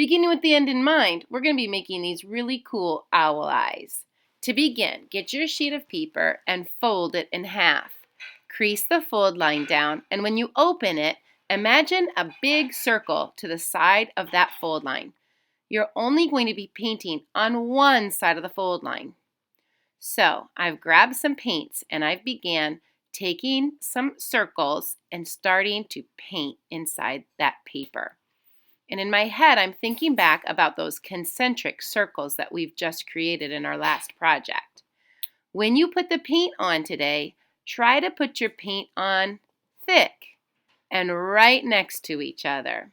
Beginning with the end in mind, we're going to be making these really cool owl eyes. To begin, get your sheet of paper and fold it in half. Crease the fold line down, and when you open it, imagine a big circle to the side of that fold line. You're only going to be painting on one side of the fold line. So I've grabbed some paints and I've began taking some circles and starting to paint inside that paper. And in my head, I'm thinking back about those concentric circles that we've just created in our last project. When you put the paint on today, try to put your paint on thick and right next to each other.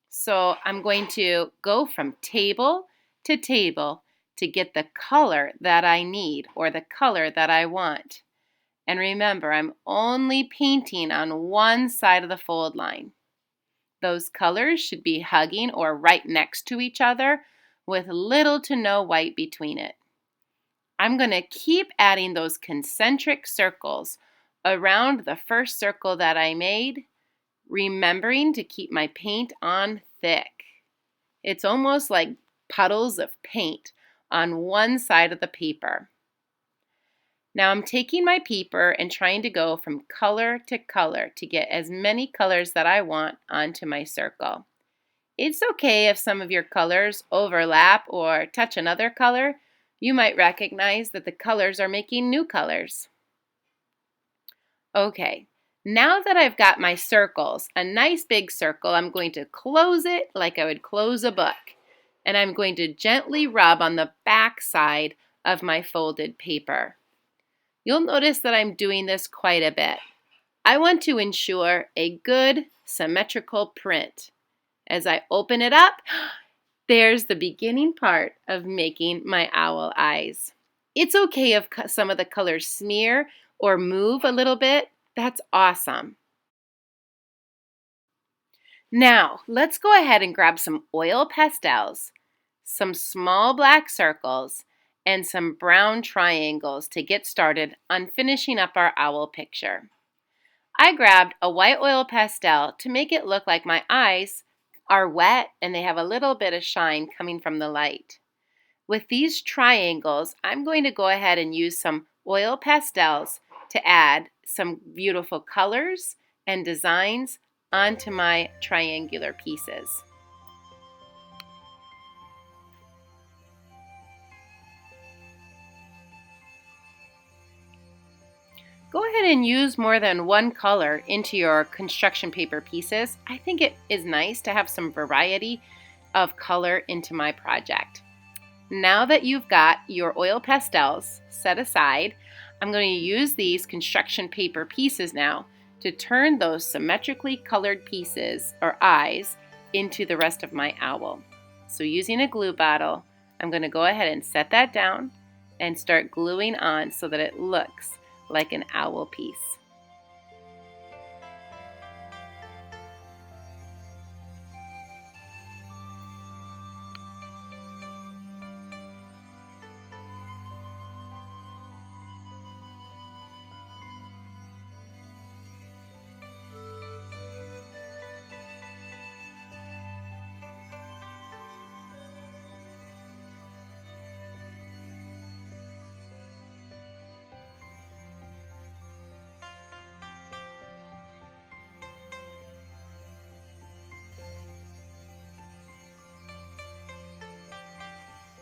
So I'm going to go from table to table to get the color that I need or the color that I want. And remember, I'm only painting on one side of the fold line. Those colors should be hugging or right next to each other with little to no white between it. I'm going to keep adding those concentric circles around the first circle that I made, remembering to keep my paint on thick. It's almost like puddles of paint on one side of the paper. Now I'm taking my paper and trying to go from color to color to get as many colors that I want onto my circle. It's okay if some of your colors overlap or touch another color. You might recognize that the colors are making new colors. Okay, now that I've got my circles, a nice big circle, I'm going to close it like I would close a book. And I'm going to gently rub on the back side of my folded paper. You'll notice that I'm doing this quite a bit. I want to ensure a good symmetrical print. As I open it up, there's the beginning part of making my owl eyes. It's okay if some of the colors smear or move a little bit. That's awesome. Now, let's go ahead and grab some oil pastels, some small black circles, and some brown triangles to get started on finishing up our owl picture. I grabbed a white oil pastel to make it look like my eyes are wet and they have a little bit of shine coming from the light. With these triangles, I'm going to go ahead and use some oil pastels to add some beautiful colors and designs onto my triangular pieces. Go ahead and use more than one color into your construction paper pieces. I think it is nice to have some variety of color into my project. Now that you've got your oil pastels set aside, I'm going to use these construction paper pieces now to turn those symmetrically colored pieces or eyes into the rest of my owl. So using a glue bottle, I'm going to go ahead and set that down and start gluing on so that it looks like an owl piece.